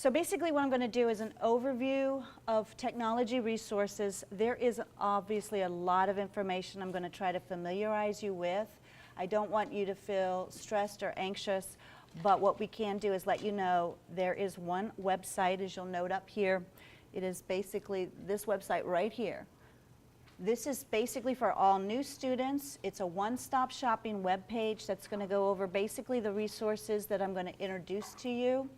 So basically what I'm going to do is an overview of technology resources. There is obviously a lot of information I'm going to try to familiarize you with. I don't want you to feel stressed or anxious, but what we can do is let you know there is one website, as you'll note up here. It is basically this website right here. This is basically for all new students. It's a one-stop shopping web page that's going to go over basically the resources that I'm going to introduce to you.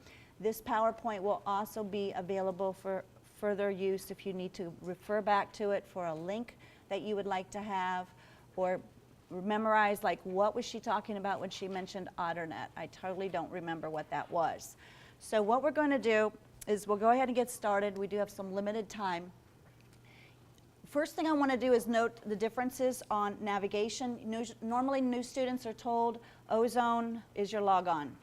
This PowerPoint will also be available for further use if you need to refer back to it for a link that you would like to have, or memorize, like, what was she talking about when she mentioned AutoNet? I totally don't remember what that was. So what we're going to do is we'll go ahead and get started. We do have some limited time. First thing I want to do is note the differences on navigation. Normally new students are told Ozone is your logon.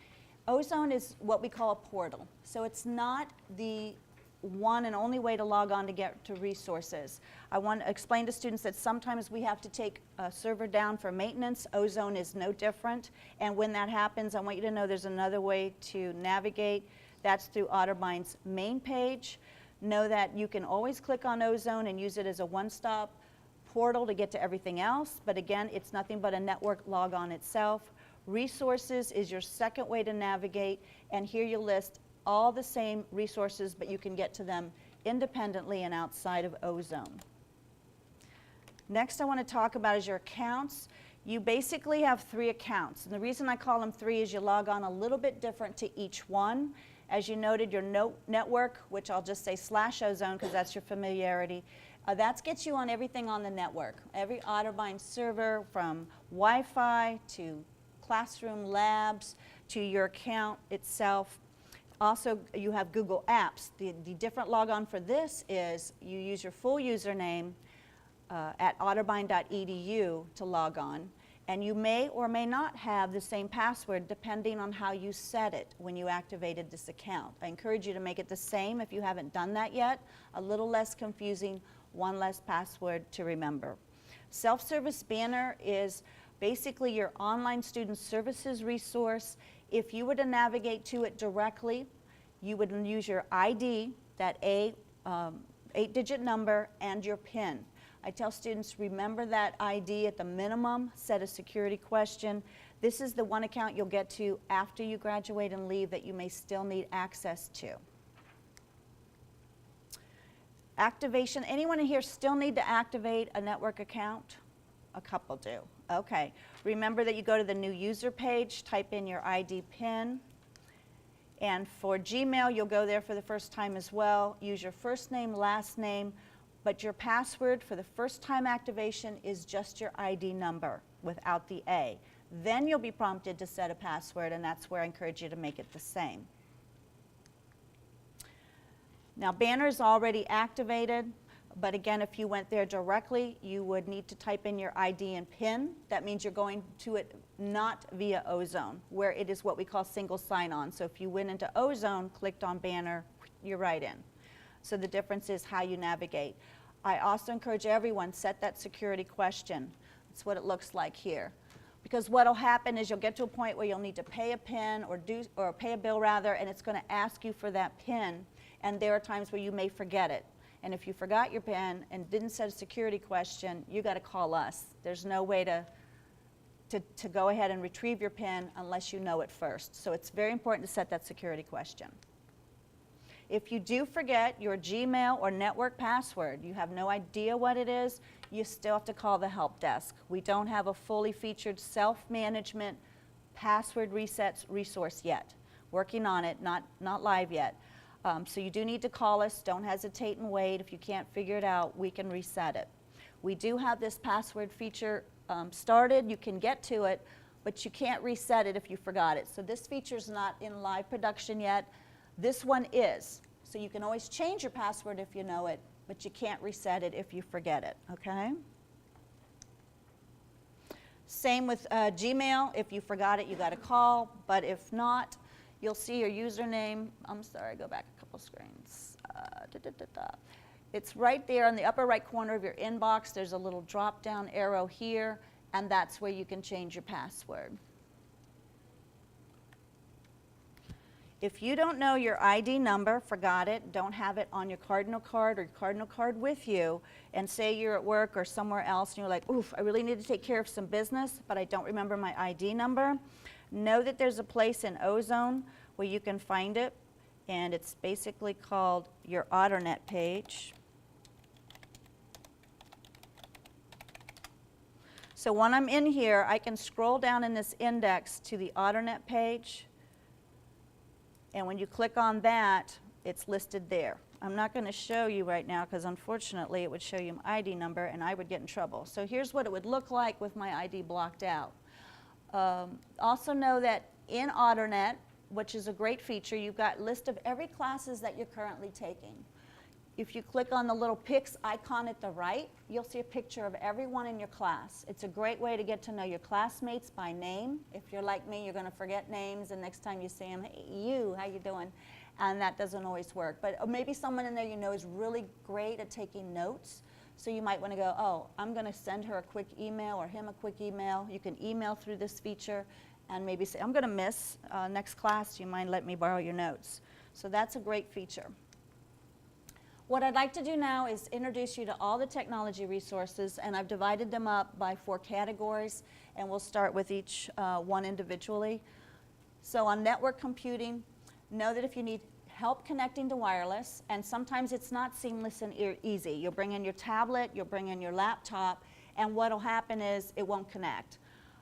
Ozone is what we call a portal. So it's not the one and only way to log on to get to resources. I want to explain to students that sometimes we have to take a server down for maintenance. Ozone is no different. And when that happens, I want you to know there's another way to navigate. That's through Otterbein's main page. Know that you can always click on Ozone and use it as a one-stop portal to get to everything else. But again, it's nothing but a network logon itself. Resources is your second way to navigate, and here you list all the same resources, but you can get to them independently and outside of Ozone. Next I want to talk about is your accounts. You basically have 3 accounts, and the reason I call them 3 is you log on a little bit different to each one. As you noted, your network, which I'll just say /Ozone because that's your familiarity, that gets you on everything on the network. Every Otterbein server, from Wi-Fi to classroom labs to your account itself. Also, you have Google Apps. The different logon for this is you use your full username at otterbein.edu to log on, and you may or may not have the same password depending on how you set it when you activated this account. I encourage you to make it the same if you haven't done that yet. A little less confusing, one less password to remember. Self-service banner is basically your online student services resource. If you were to navigate to it directly, you would use your ID, that 8-digit number, and your PIN. I tell students, remember that ID at the minimum, set a security question. This is the one account you'll get to after you graduate and leave that you may still need access to. Activation, anyone in here still need to activate a network account? A couple do. Okay. Remember that you go to the new user page, type in your ID PIN. And for Gmail, you'll go there for the first time as well. Use your first name, last name, but your password for the first time activation is just your ID number without the A. Then you'll be prompted to set a password, and that's where I encourage you to make it the same. Now, Banner is already activated. But again, if you went there directly, you would need to type in your ID and PIN. That means you're going to it not via Ozone, where it is what we call single sign-on. So if you went into Ozone, clicked on Banner, you're right in. So the difference is how you navigate. I also encourage everyone, set that security question. That's what it looks like here. Because what will happen is you'll get to a point where you'll need to pay a PIN or pay a bill rather, and it's going to ask you for that PIN. And there are times where you may forget it. And if you forgot your PIN and didn't set a security question, you got to call us. There's no way to go ahead and retrieve your PIN unless you know it first. So it's very important to set that security question. If you do forget your Gmail or network password, you have no idea what it is, you still have to call the help desk. We don't have a fully featured self-management password resets resource yet. Working on it, not live yet. So you do need to call us. Don't hesitate and wait. If you can't figure it out, we can reset it. We do have this password feature started. You can get to it, but you can't reset it if you forgot it. So this feature is not in live production yet. This one is. So you can always change your password if you know it, but you can't reset it if you forget it, okay? Same with Gmail. If you forgot it, you got to call, but if not, you'll see your username. I'm sorry, go back a couple screens. It's right there in the upper right corner of your inbox. There's a little drop-down arrow here, and that's where you can change your password. If you don't know your ID number, forgot it, don't have it on your Cardinal card or your Cardinal card with you, and say you're at work or somewhere else and you're like, oof, I really need to take care of some business, but I don't remember my ID number, know that there's a place in Ozone where you can find it, and it's basically called your AutoNet page. So when I'm in here, I can scroll down in this index to the AutoNet page, and when you click on that, it's listed there. I'm not going to show you right now because unfortunately it would show you my ID number and I would get in trouble. So here's what it would look like with my ID blocked out. Also know that in AutoNet, which is a great feature, you've got a list of every classes that you're currently taking. If you click on the little Pics icon at the right, you'll see a picture of everyone in your class. It's a great way to get to know your classmates by name. If you're like me, you're going to forget names, and next time you see them, hey, you, how you doing? And that doesn't always work. But maybe someone in there you know is really great at taking notes. So you might want to go, oh, I'm going to send her a quick email or him a quick email. You can email through this feature and maybe say, I'm going to miss next class. Do you mind letting me borrow your notes? So that's a great feature. What I'd like to do now is introduce you to all the technology resources, and I've divided them up by 4 categories, and we'll start with each one individually. So on network computing, know that if you need help connecting to wireless, and sometimes it's not seamless and easy. You'll bring in your tablet, you'll bring in your laptop, and what'll happen is it won't connect.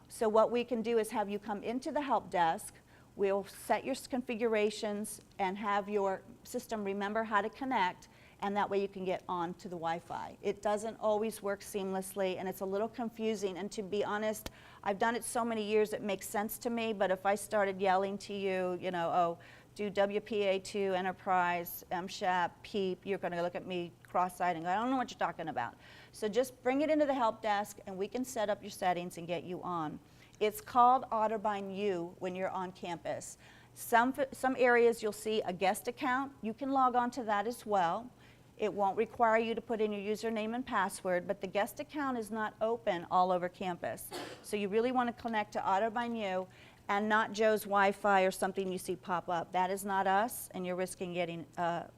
So what we can do is have you come into the help desk. We'll set your configurations and have your system remember how to connect, and that way you can get on to the Wi-Fi. It doesn't always work seamlessly, and it's a little confusing, and to be honest, I've done it so many years it makes sense to me, but if I started yelling to you, you know, oh, do WPA2, Enterprise, MSHAP, PEEP, you're going to look at me cross-eyed and go, I don't know what you're talking about. So just bring it into the help desk, and we can set up your settings and get you on. It's called Otterbein U when you're on campus. Some areas you'll see a guest account. You can log on to that as well. It won't require you to put in your username and password, but the guest account is not open all over campus. So you really want to connect to Otterbein U and not Joe's Wi-Fi or something you see pop up. That is not us, and you're risking getting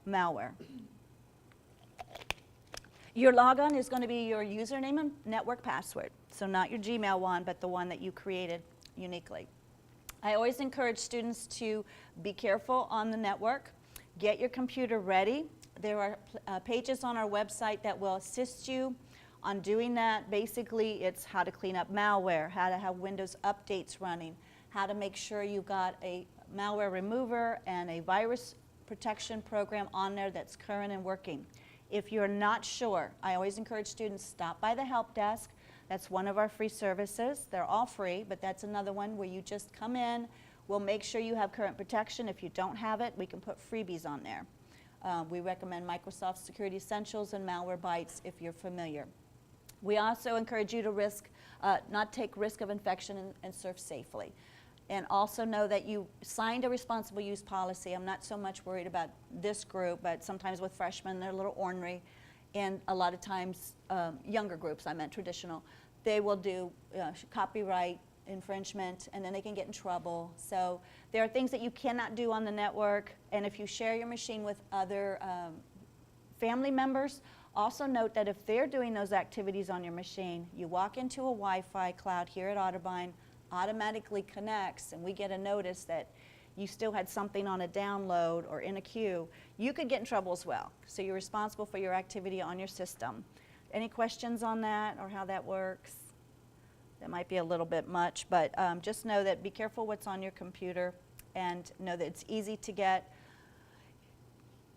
malware. Your logon is going to be your username and network password. So not your Gmail one, but the one that you created uniquely. I always encourage students to be careful on the network. Get your computer ready. There are pages on our website that will assist you on doing that. Basically, it's how to clean up malware, how to have Windows updates running, how to make sure you've got a malware remover and a virus protection program on there that's current and working. If you're not sure, I always encourage students, stop by the help desk. That's one of our free services. They're all free, but that's another one where you just come in. We'll make sure you have current protection. If you don't have it, we can put freebies on there. We recommend Microsoft Security Essentials and Malwarebytes if you're familiar. We also encourage you to not take risk of infection and surf safely. And also know that you signed a responsible use policy. I'm not so much worried about this group, but sometimes with freshmen, they're a little ornery. And a lot of times, younger groups, I meant traditional, they will do copyright infringement, and then they can get in trouble. So there are things that you cannot do on the network, and if you share your machine with other family members, also note that if they're doing those activities on your machine, you walk into a Wi-Fi cloud here at Otterbein, automatically connects, and we get a notice that you still had something on a download or in a queue, you could get in trouble as well. So you're responsible for your activity on your system. Any questions on that or how that works? That might be a little bit much, but just know that be careful what's on your computer and know that it's easy to get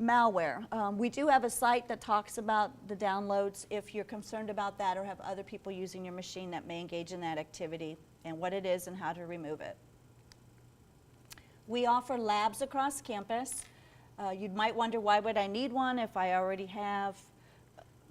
malware. We do have a site that talks about the downloads if you're concerned about that or have other people using your machine that may engage in that activity and what it is and how to remove it. We offer labs across campus. You might wonder, why would I need one if I already have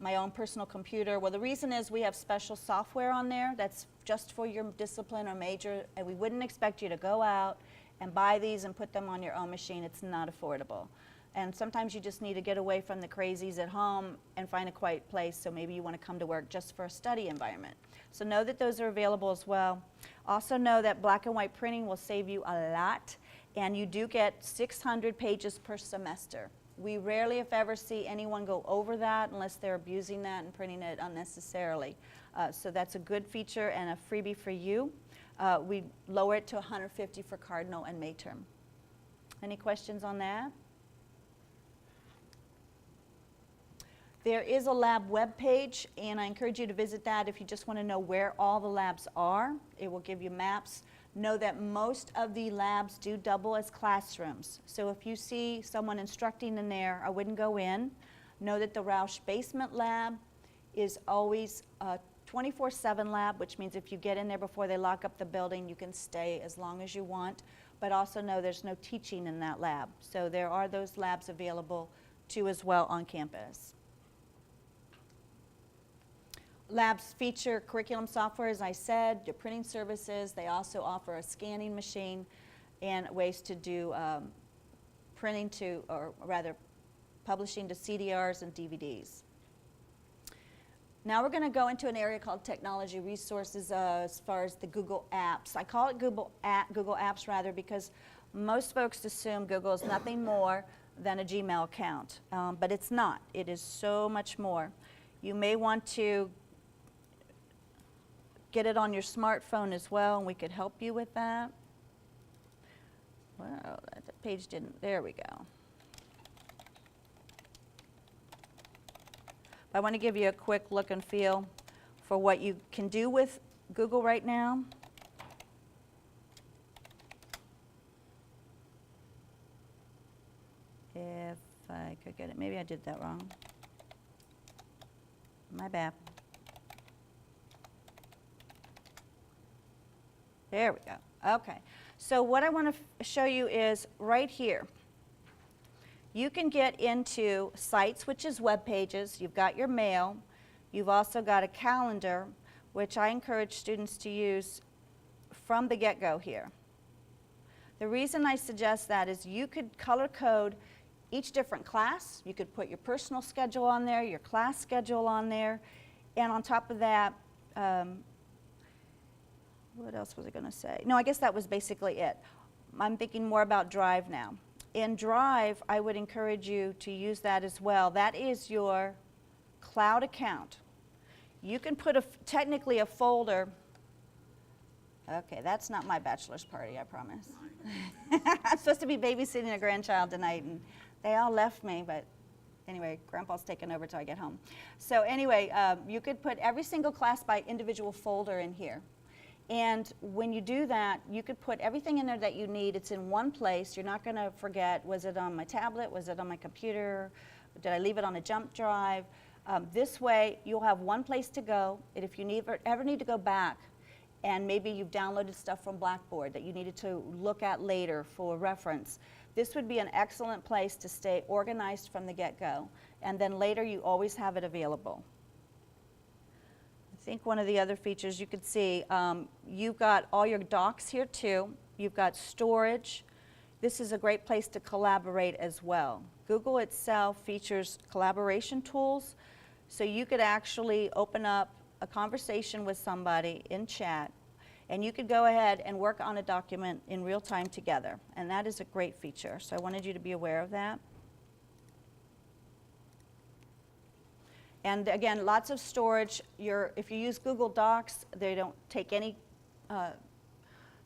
my own personal computer? Well, the reason is we have special software on there that's just for your discipline or major, and we wouldn't expect you to go out and buy these and put them on your own machine. It's not affordable. And sometimes you just need to get away from the crazies at home and find a quiet place, so maybe you want to come to work just for a study environment. So know that those are available as well. Also know that black and white printing will save you a lot, and you do get 600 pages per semester. We rarely, if ever, see anyone go over that unless they're abusing that and printing it unnecessarily. So that's a good feature and a freebie for you. We lower it to $150 for Cardinal and May term. Any questions on that? There is a lab web page, and I encourage you to visit that if you just want to know where all the labs are. It will give you maps. Know that most of the labs do double as classrooms. So if you see someone instructing in there, I wouldn't go in. Know that the Roush Basement Lab is always a 24/7 lab, which means if you get in there before they lock up the building, you can stay as long as you want. But also know there's no teaching in that lab. So there are those labs available too as well on campus. Labs feature curriculum software, as I said, your printing services. They also offer a scanning machine and ways to do printing to, or rather publishing to CDRs and DVDs. Now we're going to go into an area called technology resources as far as the Google Apps. I call it Google Apps rather because most folks assume Google is nothing more than a Gmail account, but it's not. It is so much more. You may want to get it on your smartphone as well, and we could help you with that. Well, the page didn't, there we go. I want to give you a quick look and feel for what you can do with Google right now. If I could get it, maybe I did that wrong. My bad. There we go. Okay. So what I want to show you is right here. You can get into sites, which is web pages. You've got your mail. You've also got a calendar, which I encourage students to use from the get-go here. The reason I suggest that is you could color code each different class. You could put your personal schedule on there, your class schedule on there, and on top of that, what else was I going to say? No, I guess that was basically it. I'm thinking more about Drive now. In Drive, I would encourage you to use that as well. That is your cloud account. You can put technically a folder. Okay, that's not my bachelor's party, I promise. I'm supposed to be babysitting a grandchild tonight, and they all left me, but anyway, Grandpa's taking over till I get home. So anyway, you could put every single class by individual folder in here. And when you do that, you could put everything in there that you need. It's in one place. You're not going to forget, was it on my tablet? Was it on my computer? Did I leave it on a jump drive? This way, you'll have one place to go. And if you ever need to go back, and maybe you've downloaded stuff from Blackboard that you needed to look at later for reference, this would be an excellent place to stay organized from the get-go. And then later, you always have it available. I think one of the other features you could see, you've got all your docs here too. You've got storage. This is a great place to collaborate as well. Google itself features collaboration tools, so you could actually open up a conversation with somebody in chat, and you could go ahead and work on a document in real time together, and that is a great feature. So I wanted you to be aware of that. And again, lots of storage. If you use Google Docs, they don't take any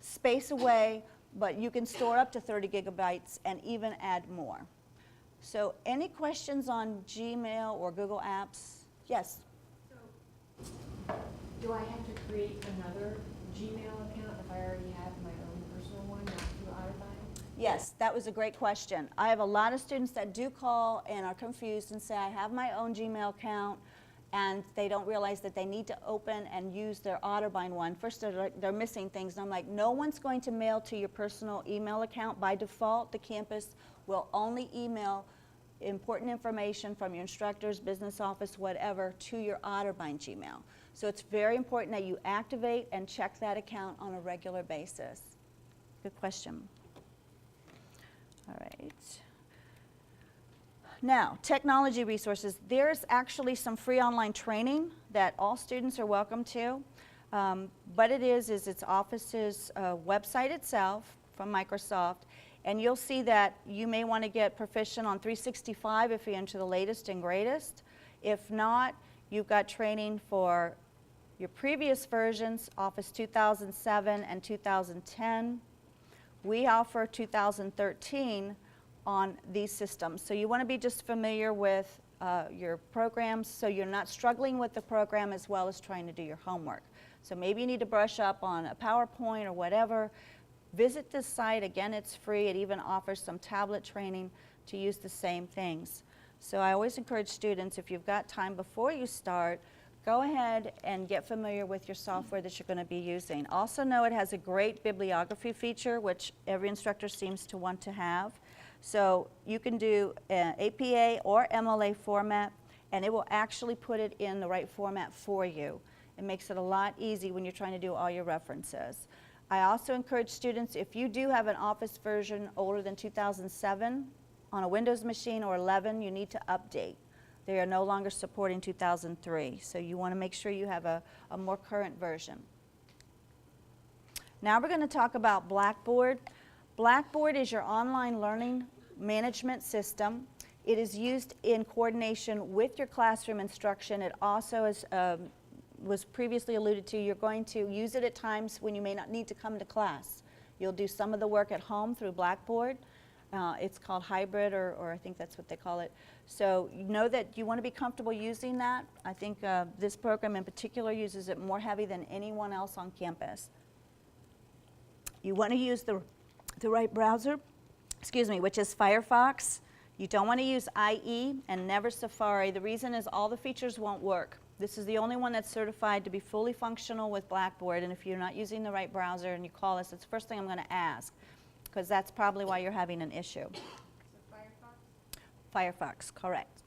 space away, but you can store up to 30 gigabytes and even add more. So any questions on Gmail or Google Apps? Yes? So do I have to create another Gmail account if I already have my own personal one, not through Otterbein? Yes, that was a great question. I have a lot of students that do call and are confused and say, I have my own Gmail account, and they don't realize that they need to open and use their Otterbein one. First, they're missing things, and I'm like, no one's going to mail to your personal email account. By default, the campus will only email important information from your instructors, business office, whatever, to your Otterbein Gmail. So it's very important that you activate and check that account on a regular basis. Good question. All right. Now, technology resources. There's actually some free online training that all students are welcome to. But it's Office's website itself from Microsoft. And you'll see that you may want to get proficient on 365 if you're into the latest and greatest. If not, you've got training for your previous versions, Office 2007 and 2010. We offer 2013 on these systems. So you want to be just familiar with your programs so you're not struggling with the program as well as trying to do your homework. So maybe you need to brush up on a PowerPoint or whatever. Visit this site. Again, it's free. It even offers some tablet training to use the same things. So I always encourage students, if you've got time before you start, go ahead and get familiar with your software that you're going to be using. Also know it has a great bibliography feature, which every instructor seems to want to have. So you can do APA or MLA format, and it will actually put it in the right format for you. It makes it a lot easier when you're trying to do all your references. I also encourage students, if you do have an Office version older than 2007 on a Windows machine or 11, you need to update. They are no longer supporting 2003, so you want to make sure you have a more current version. Now we're going to talk about Blackboard. Blackboard is your online learning management system. It is used in coordination with your classroom instruction. It also is, was previously alluded to, you're going to use it at times when you may not need to come to class. You'll do some of the work at home through Blackboard. It's called hybrid, or I think that's what they call it. So you know that you want to be comfortable using that. I think this program in particular uses it more heavy than anyone else on campus. You want to use the right browser, which is Firefox. You don't want to use IE and never Safari. The reason is all the features won't work. This is the only one that's certified to be fully functional with Blackboard, and if you're not using the right browser and you call us, it's the first thing I'm going to ask, because that's probably why you're having an issue. So Firefox? Firefox, correct.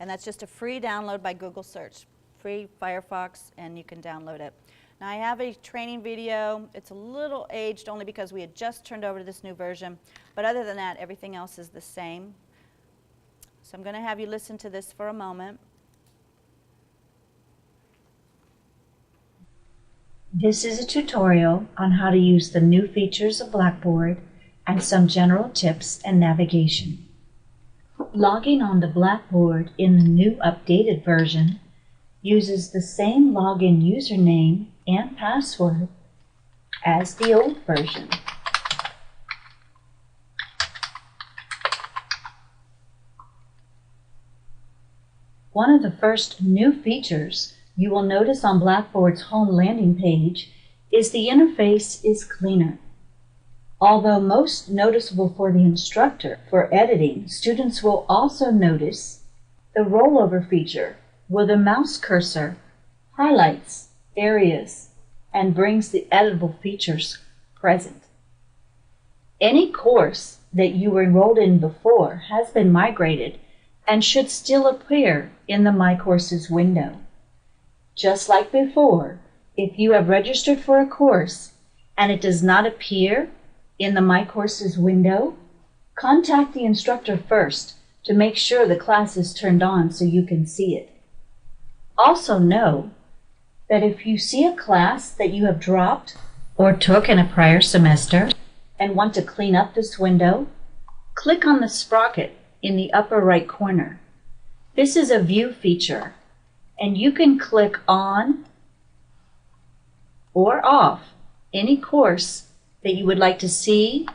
And that's just a free download by Google search. Free Firefox, and you can download it. Now I have a training video. It's a little aged only because we had just turned over to this new version, but other than that, everything else is the same. So I'm going to have you listen to this for a moment. This is a tutorial on how to use the new features of Blackboard and some general tips and navigation. Logging on to Blackboard in the new updated version uses the same login username and password as the old version. One of the first new features you will notice on Blackboard's home landing page is the interface is cleaner. Although most noticeable for the instructor for editing, students will also notice the rollover feature where the mouse cursor highlights areas and brings the editable features present. Any course that you were enrolled in before has been migrated and should still appear in the My Courses window. Just like before, if you have registered for a course and it does not appear in the My Courses window, contact the instructor first to make sure the class is turned on so you can see it. Also know that if you see a class that you have dropped or took in a prior semester and want to clean up this window, click on the sprocket in the upper right corner. This is a view feature, and you can click on or off any course that you would like to see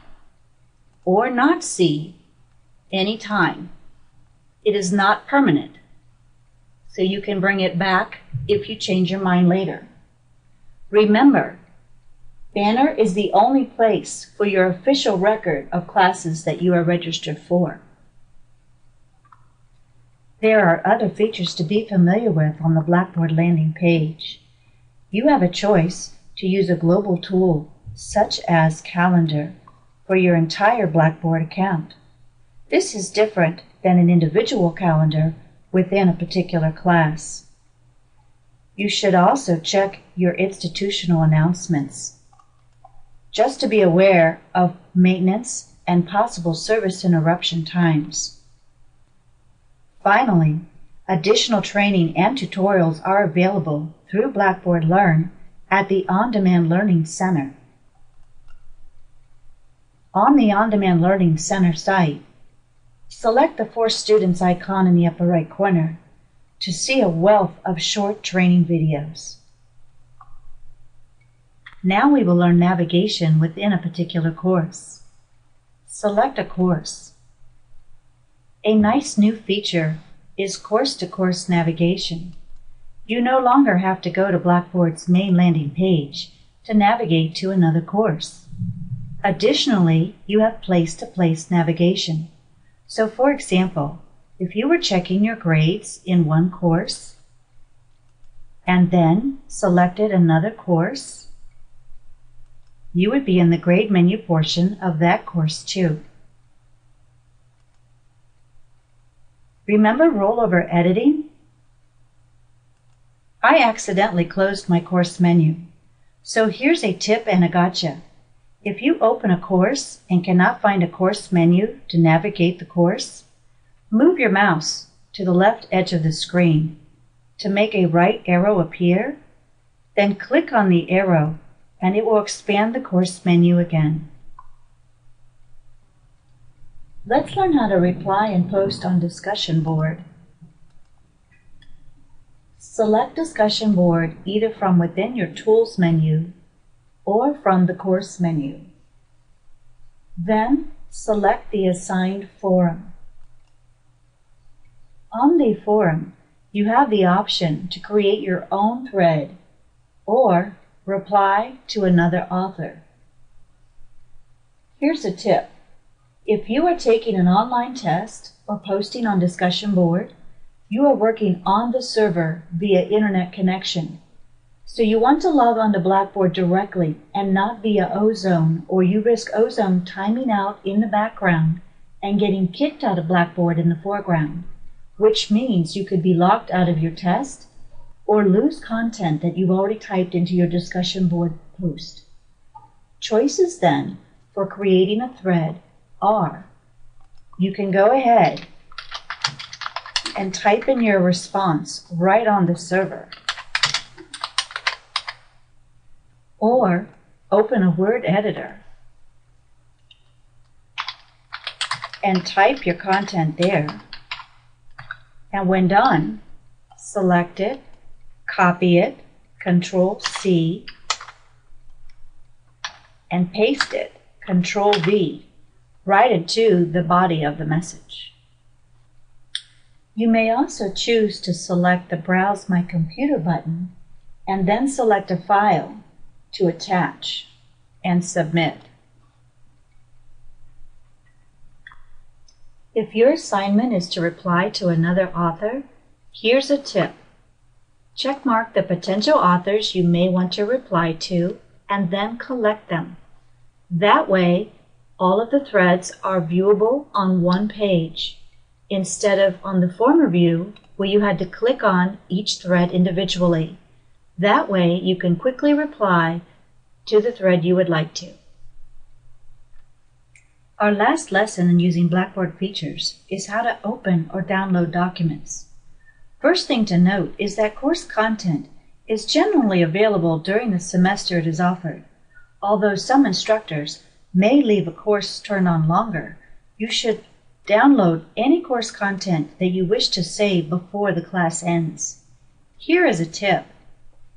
or not see anytime. It is not permanent, so you can bring it back if you change your mind later. Remember, Banner is the only place for your official record of classes that you are registered for. There are other features to be familiar with on the Blackboard landing page. You have a choice to use a global tool such as Calendar for your entire Blackboard account. This is different than an individual calendar within a particular class. You should also check your institutional announcements just to be aware of maintenance and possible service interruption times. Finally, additional training and tutorials are available through Blackboard Learn at the On-Demand Learning Center. On the On-Demand Learning Center site, select the For Students icon in the upper right corner to see a wealth of short training videos. Now we will learn navigation within a particular course. Select a course. A nice new feature is course-to-course navigation. You no longer have to go to Blackboard's main landing page to navigate to another course. Additionally, you have place-to-place navigation. So for example, if you were checking your grades in one course and then selected another course, you would be in the grade menu portion of that course too. Remember rollover editing? I accidentally closed my course menu. So here's a tip and a gotcha. If you open a course and cannot find a course menu to navigate the course, move your mouse to the left edge of the screen to make a right arrow appear, then click on the arrow and it will expand the course menu again. Let's learn how to reply and post on discussion board. Select discussion board either from within your Tools menu or from the Course menu. Then select the assigned forum. On the forum, you have the option to create your own thread or reply to another author. Here's a tip. If you are taking an online test or posting on discussion board, you are working on the server via internet connection. So you want to log on to Blackboard directly and not via Ozone, or you risk Ozone timing out in the background and getting kicked out of Blackboard in the foreground, which means you could be locked out of your test or lose content that you've already typed into your discussion board post. Choices then for creating a thread are: you can go ahead and type in your response right on the server, or open a word editor and type your content there, and when done, select it, copy it, Control-C, and paste it, Control-V, right into the body of the message. You may also choose to select the Browse My Computer button and then select a file to attach and submit. If your assignment is to reply to another author, here's a tip. Checkmark the potential authors you may want to reply to and then collect them. That way, all of the threads are viewable on one page, instead of on the former view where you had to click on each thread individually. That way you can quickly reply to the thread you would like to. Our last lesson in using Blackboard features is how to open or download documents. First thing to note is that course content is generally available during the semester it is offered. Although some instructors may leave a course turned on longer, you should download any course content that you wish to save before the class ends. Here is a tip.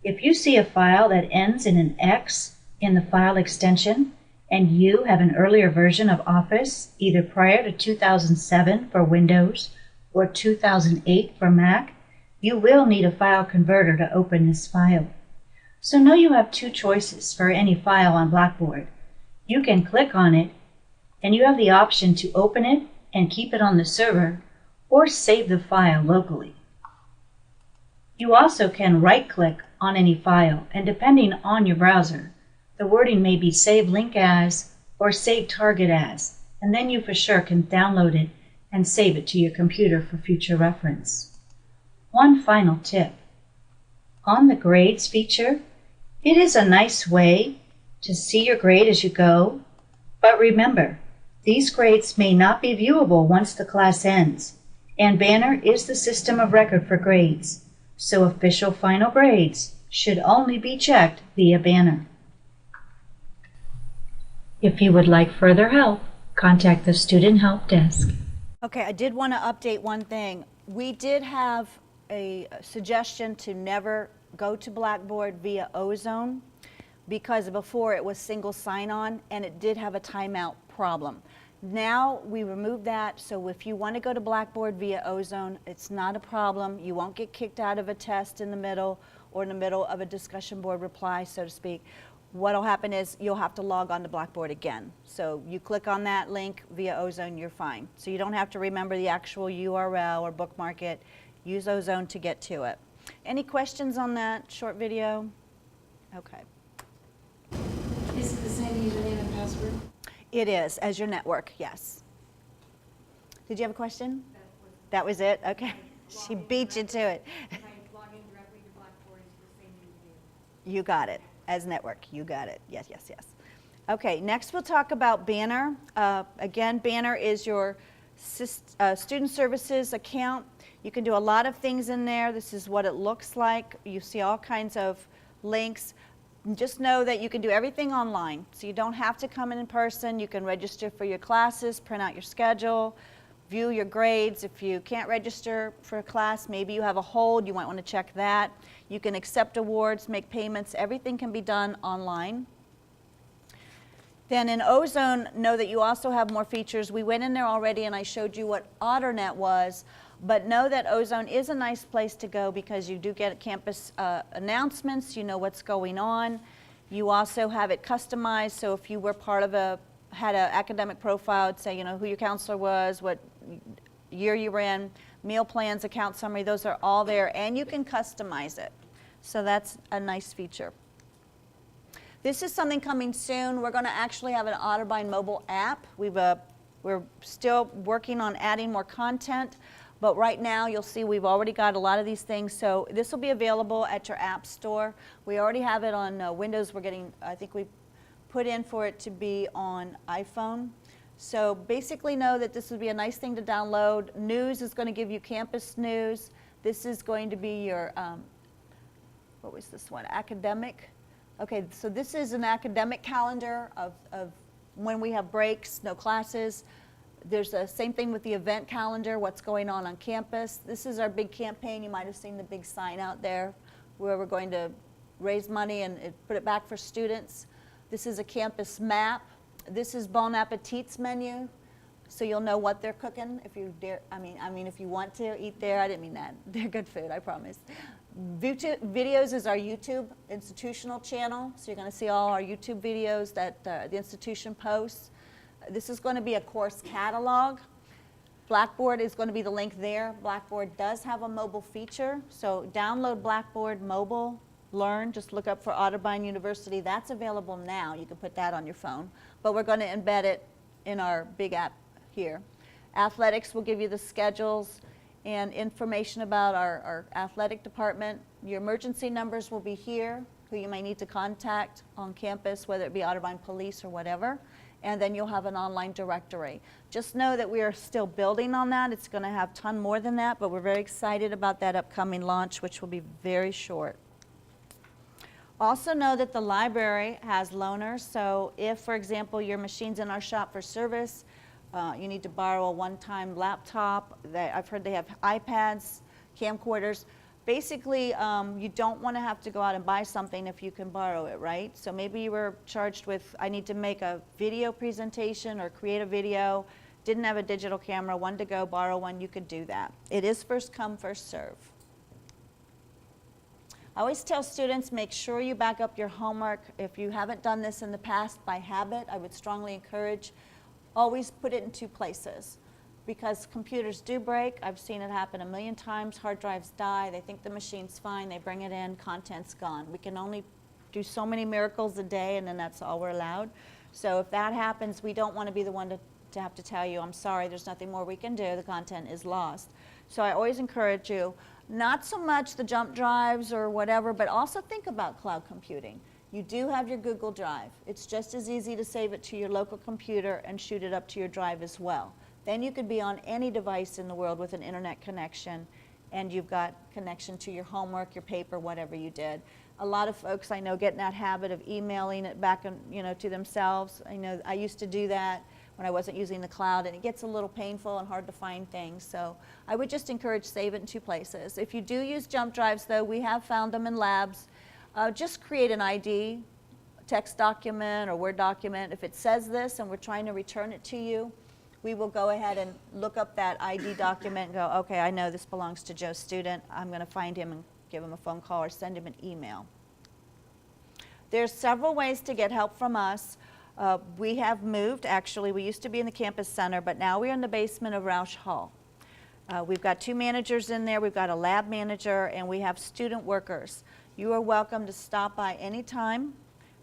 If you see a file that ends in an X in the file extension, and you have an earlier version of Office, either prior to 2007 for Windows or 2008 for Mac, you will need a file converter to open this file. So now you have two choices for any file on Blackboard. You can click on it, and you have the option to open it and keep it on the server, or save the file locally. You also can right-click on any file, and depending on your browser, the wording may be Save Link As or Save Target As, and then you for sure can download it and save it to your computer for future reference. One final tip. On the Grades feature, it is a nice way to see your grade as you go, but remember, these grades may not be viewable once the class ends, and Banner is the system of record for grades, so official final grades should only be checked via Banner. If you would like further help, contact the Student Help Desk. Okay, I did want to update one thing. We did have a suggestion to never go to Blackboard via Ozone because before it was single sign-on and it did have a timeout problem. Now we removed that, so if you want to go to Blackboard via Ozone, it's not a problem. You won't get kicked out of a test in the middle or in the middle of a discussion board reply, so to speak. What'll happen is you'll have to log on to Blackboard again. So you click on that link via Ozone, you're fine. So you don't have to remember the actual URL or bookmark it. Use Ozone to get to it. Any questions on that short video? Okay. Is it the same username and password? It is, as your network, yes. Did you have a question? That was it? Okay. She beat you to it. If I log in directly to Blackboard, it's the same username. You got it. As network, you got it. Yes, yes, yes. Okay, next we'll talk about Banner. Again, Banner is your student services account. You can do a lot of things in there. This is what it looks like. You see all kinds of links. Just know that you can do everything online. So you don't have to come in person. You can register for your classes, print out your schedule, view your grades. If you can't register for a class, maybe you have a hold, you might want to check that. You can accept awards, make payments. Everything can be done online. Then in Ozone, know that you also have more features. We went in there already and I showed you what AutoNet was, but know that Ozone is a nice place to go because you do get campus announcements, you know what's going on. You also have it customized, so if you were part of had an academic profile, it'd say, you know, who your counselor was, what year you were in, meal plans, account summary, those are all there, and you can customize it. So that's a nice feature. This is something coming soon. We're going to actually have an Otterbein mobile app. We're still working on adding more content, but right now you'll see we've already got a lot of these things. So this will be available at your app store. We already have it on Windows. I think we put in for it to be on iPhone. So basically know that this would be a nice thing to download. News is going to give you campus news. This is going to be your, what was this one, academic. Okay, so this is an academic calendar of when we have breaks, no classes. There's the same thing with the event calendar, what's going on campus. This is our big campaign. You might have seen the big sign out there where we're going to raise money and put it back for students. This is a campus map. This is Bon Appetit's menu, so you'll know what they're cooking if you dare. I mean, if you want to eat there, I didn't mean that. They're good food, I promise. Videos is our YouTube institutional channel, so you're going to see all our YouTube videos that the institution posts. This is going to be a course catalog. Blackboard is going to be the link there. Blackboard does have a mobile feature, so download Blackboard mobile. Learn, just look up for Otterbein University. That's available now. You can put that on your phone. But we're going to embed it in our big app here. Athletics will give you the schedules and information about our athletic department. Your emergency numbers will be here, who you may need to contact on campus, whether it be Otterbein Police or whatever. And then you'll have an online directory. Just know that we are still building on that. It's going to have a ton more than that, but we're very excited about that upcoming launch, which will be very short. Also know that the library has loaners, so if, for example, your machine's in our shop for service, you need to borrow a one-time laptop. I've heard they have iPads, camcorders. Basically, you don't want to have to go out and buy something if you can borrow it, right? So maybe you were charged with, I need to make a video presentation or create a video, didn't have a digital camera, wanted to go borrow one, you could do that. It is first come, first serve. I always tell students, make sure you back up your homework. If you haven't done this in the past by habit, I would strongly encourage, always put it in two places. Because computers do break. I've seen it happen a million times. Hard drives die. They think the machine's fine. They bring it in. Content's gone. We can only do so many miracles a day, and then that's all we're allowed. So if that happens, we don't want to be the one to have to tell you, I'm sorry, there's nothing more we can do. The content is lost. So I always encourage you, not so much the jump drives or whatever, but also think about cloud computing. You do have your Google Drive. It's just as easy to save it to your local computer and shoot it up to your drive as well. Then you could be on any device in the world with an internet connection, and you've got connection to your homework, your paper, whatever you did. A lot of folks I know get in that habit of emailing it back, to themselves. I know I used to do that when I wasn't using the cloud, and it gets a little painful and hard to find things. So I would just encourage save it in 2 places. If you do use jump drives, though, we have found them in labs. Just create an ID, text document or Word document. If it says this and we're trying to return it to you, we will go ahead and look up that ID document and go, okay, I know this belongs to Joe's student. I'm going to find him and give him a phone call or send him an email. There's several ways to get help from us. We have moved, actually. We used to be in the campus center, but now we're in the basement of Roush Hall. We've got 2 managers in there. We've got a lab manager, and we have student workers. You are welcome to stop by anytime.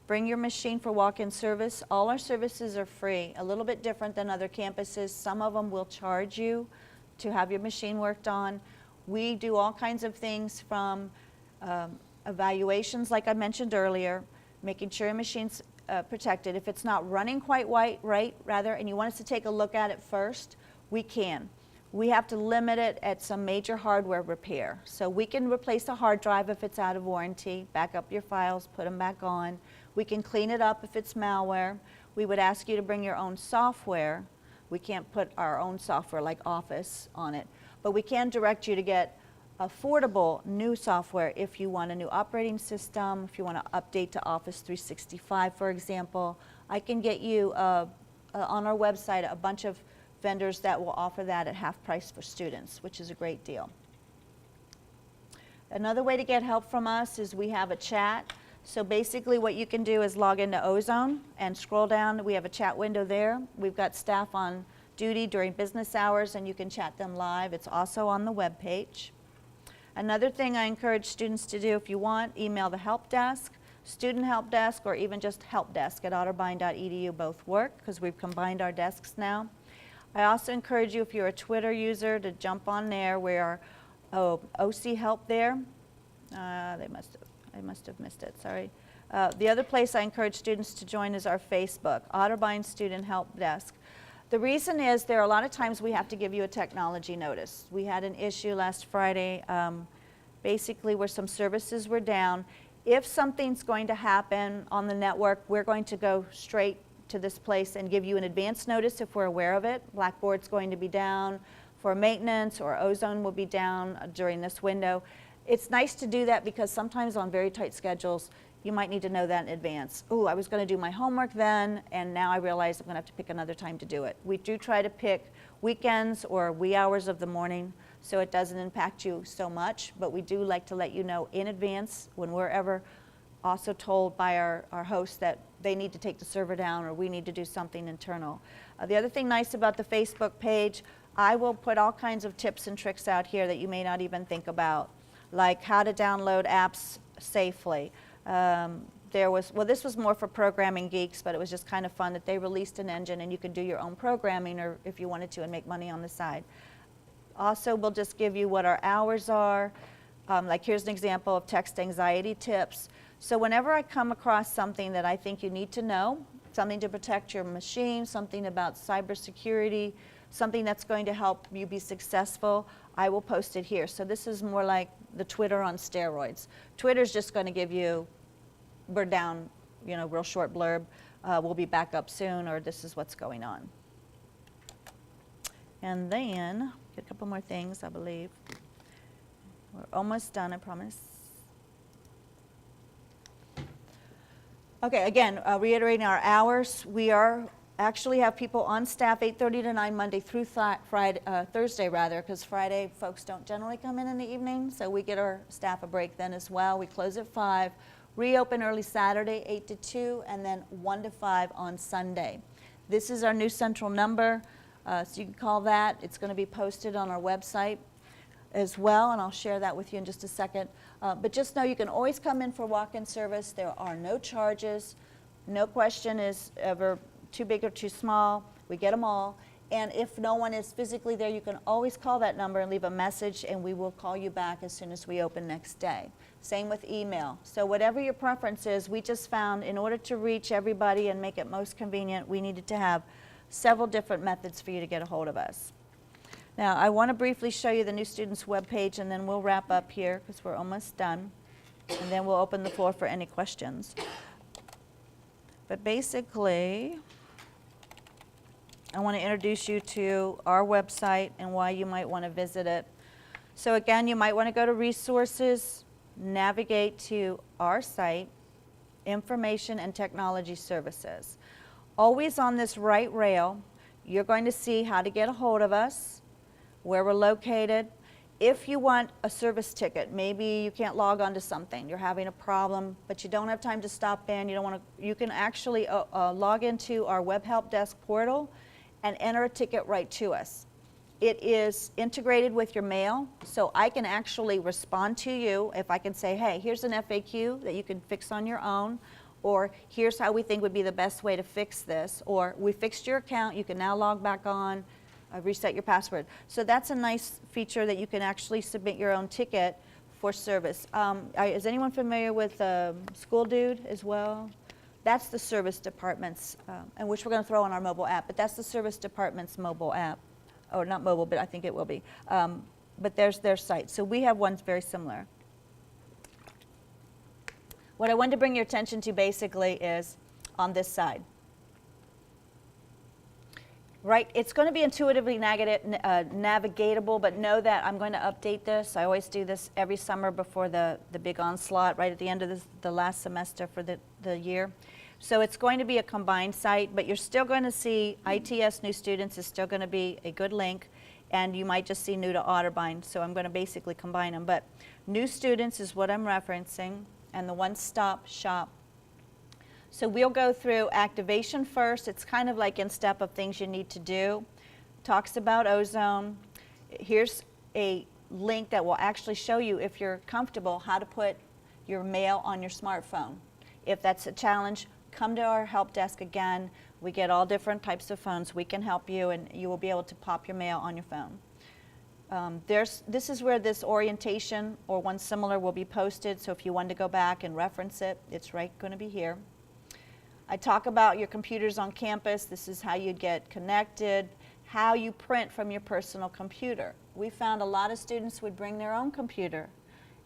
Bring your machine for walk-in service. All our services are free, a little bit different than other campuses. Some of them will charge you to have your machine worked on. We do all kinds of things from evaluations, like I mentioned earlier, making sure your machine's protected. If it's not running quite right, and you want us to take a look at it first, we can. We have to limit it at some major hardware repair. So we can replace a hard drive if it's out of warranty, back up your files, put them back on. We can clean it up if it's malware. We would ask you to bring your own software. We can't put our own software like Office on it, but we can direct you to get affordable new software if you want a new operating system, if you want to update to Office 365, for example. I can get you on our website a bunch of vendors that will offer that at half price for students, which is a great deal. Another way to get help from us is we have a chat. So basically what you can do is log into Ozone and scroll down. We have a chat window there. We've got staff on duty during business hours, and you can chat them live. It's also on the web page. Another thing I encourage students to do, if you want, email the help desk, student help desk, or even just help desk at otterbein.edu. Both work because we've combined our desks now. I also encourage you, if you're a Twitter user, to jump on there. We are OC help there. I must have missed it, sorry. The other place I encourage students to join is our Facebook, Otterbein Student Help Desk. The reason is there are a lot of times we have to give you a technology notice. We had an issue last Friday, basically where some services were down. If something's going to happen on the network, we're going to go straight to this place and give you an advance notice if we're aware of it. Blackboard's going to be down for maintenance, or Ozone will be down during this window. It's nice to do that because sometimes on very tight schedules, you might need to know that in advance. Oh, I was going to do my homework then, and now I realize I'm going to have to pick another time to do it. We do try to pick weekends or wee hours of the morning so it doesn't impact you so much, but we do like to let you know in advance when we're ever also told by our hosts that they need to take the server down or we need to do something internal. The other thing nice about the Facebook page, I will put all kinds of tips and tricks out here that you may not even think about, like how to download apps safely. This was more for programming geeks, but it was just kind of fun that they released an engine and you could do your own programming, or if you wanted to, and make money on the side. Also, we'll just give you what our hours are. Like here's an example of text anxiety tips. So whenever I come across something that I think you need to know, something to protect your machine, something about cybersecurity, something that's going to help you be successful, I will post it here. So this is more like the Twitter on steroids. Twitter's just going to give you, we're down, real short blurb, we'll be back up soon, or this is what's going on. And then, get a couple more things, I believe. We're almost done, I promise. Okay, again, reiterating our hours, we actually have people on staff 8:30 to 9 Monday through Thursday, because Friday folks don't generally come in the evening, so we get our staff a break then as well. We close at 5, reopen early Saturday 8 to 2, and then 1 to 5 on Sunday. This is our new central number, so you can call that. It's going to be posted on our website as well, and I'll share that with you in just a second. But just know you can always come in for walk-in service. There are no charges. No question is ever too big or too small. We get them all. And if no one is physically there, you can always call that number and leave a message, and we will call you back as soon as we open next day. Same with email. So whatever your preference is, we just found in order to reach everybody and make it most convenient, we needed to have several different methods for you to get a hold of us. Now, I want to briefly show you the new students webpage, and then we'll wrap up here because we're almost done. and then we'll open the floor for any questions. But basically, I want to introduce you to our website and why you might want to visit it. So again, you might want to go to resources, navigate to our site, information and technology services. Always on this right rail, you're going to see how to get a hold of us, where we're located. If you want a service ticket, maybe you can't log on to something, you're having a problem, but you don't have time to stop in, you can actually log into our web help desk portal and enter a ticket right to us. It is integrated with your mail, so I can actually respond to you if I can say, hey, here's an FAQ that you can fix on your own, or here's how we think would be the best way to fix this, or we fixed your account, you can now log back on, reset your password. So that's a nice feature that you can actually submit your own ticket for service. Is anyone familiar with School Dude as well? That's the service department's, and which we're going to throw on our mobile app, but that's the service department's mobile app. Or not mobile, but I think it will be. But there's their site. So we have ones very similar. What I wanted to bring your attention to basically is on this side. Right, it's going to be intuitively navigatable, but know that I'm going to update this. I always do this every summer before the big onslaught, right at the end of the last semester for the year. So it's going to be a combined site, but you're still going to see ITS new students is still going to be a good link, and you might just see new to Otterbein, so I'm going to basically combine them. But new students is what I'm referencing, and the one-stop shop. So we'll go through activation first. It's kind of like in step of things you need to do. Talks about Ozone. Here's a link that will actually show you, if you're comfortable, how to put your mail on your smartphone. If that's a challenge, come to our help desk again. We get all different types of phones. We can help you, and you will be able to pop your mail on your phone. This is where this orientation or one similar will be posted, so if you want to go back and reference it, it's right going to be here. I talk about your computers on campus. This is how you get connected, how you print from your personal computer. We found a lot of students would bring their own computer,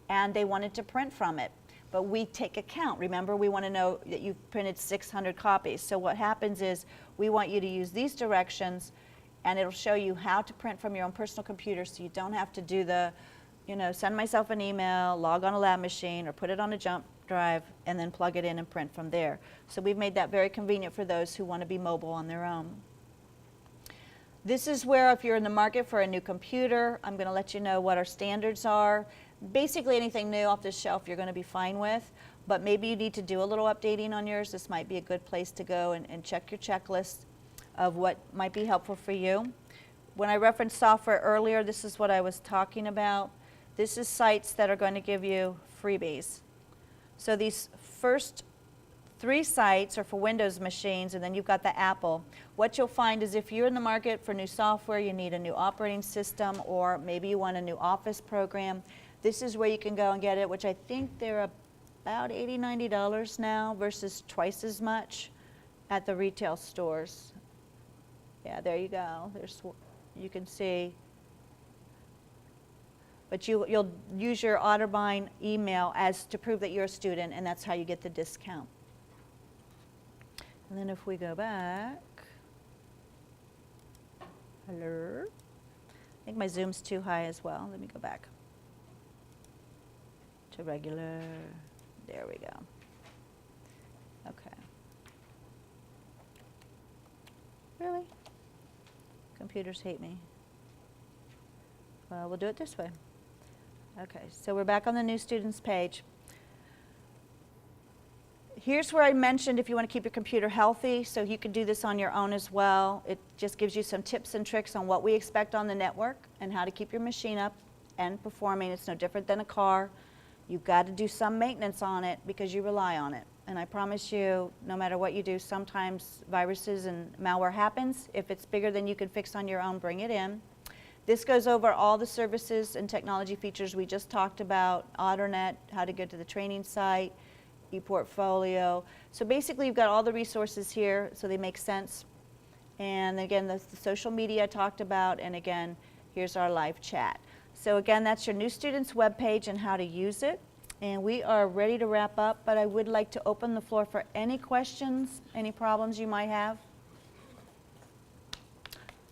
and they wanted to print from it. But we take a count. Remember, we want to know that you've printed 600 copies. So what happens is we want you to use these directions, and it'll show you how to print from your own personal computer, so you don't have to do the, send myself an email, log on a lab machine, or put it on a jump drive, and then plug it in and print from there. So we've made that very convenient for those who want to be mobile on their own. This is where, if you're in the market for a new computer, I'm going to let you know what our standards are. Basically anything new off the shelf you're going to be fine with, but maybe you need to do a little updating on yours. This might be a good place to go and check your checklist of what might be helpful for you. When I referenced software earlier, this is what I was talking about. This is sites that are going to give you freebies. So these first 3 sites are for Windows machines, and then you've got the Apple. What you'll find is if you're in the market for new software, you need a new operating system, or maybe you want a new Office program, this is where you can go and get it, which I think they're about $80, $90 now versus twice as much at the retail stores. Yeah, there you go. You can see. But you'll use your Otterbein email as to prove that you're a student, and that's how you get the discount. And then if we go back, hello. I think my zoom's too high as well. Let me go back to regular. There we go. Okay. Really? Computers hate me. Well, we'll do it this way. Okay, so we're back on the new students page. Here's where I mentioned if you want to keep your computer healthy, so you can do this on your own as well. It just gives you some tips and tricks on what we expect on the network and how to keep your machine up and performing. It's no different than a car. You've got to do some maintenance on it because you rely on it. And I promise you, no matter what you do, sometimes viruses and malware happens. If it's bigger than you can fix on your own, bring it in. This goes over all the services and technology features we just talked about, AutoNet, how to get to the training site, ePortfolio. So basically you've got all the resources here so they make sense. And again, the social media I talked about, and again, here's our live chat. So again, that's your new students webpage and how to use it. And we are ready to wrap up, but I would like to open the floor for any questions, any problems you might have.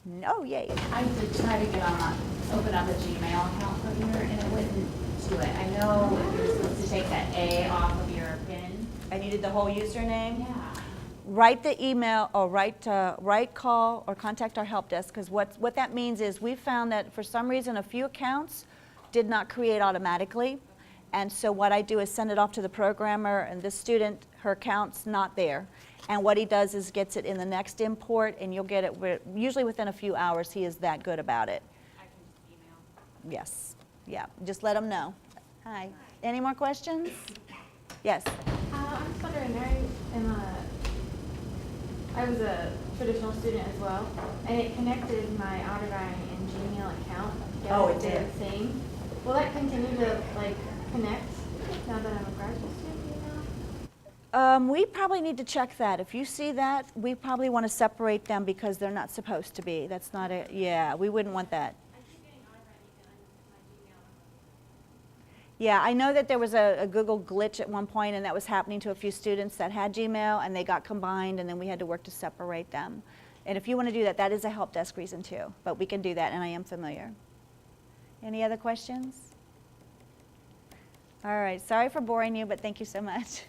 No, yay. I did try to get on open up a Gmail account from here, and it wouldn't do it. I know you're supposed to take that A off of your PIN. I needed the whole username. Yeah. Write the email or write, call, or contact our help desk, because what that means is we found that for some reason a few accounts did not create automatically. And so what I do is send it off to the programmer, and this student, her account's not there. And what he does is gets it in the next import, and you'll get it usually within a few hours. He is that good about it. I can just email. Yes. Yeah. Just let him know. Hi. Any more questions? Yes. I'm just wondering, I was a traditional student as well, and it connected my Otterbein and Gmail account together. Oh, it They're did. the same. Will that continue to connect now that I'm a graduate student? Do you know? We probably need to check that. If you see that, we probably want to separate them because they're not supposed to be. That's not a, yeah, we wouldn't want that. I keep getting Otterbein again on my Gmail. Yeah, I know that there was a Google glitch at one point, and that was happening to a few students that had Gmail, and they got combined, and then we had to work to separate them. And if you want to do that, that is a help desk reason too, but we can do that, and I am familiar. Any other questions? All right, sorry for boring you, but thank you so much.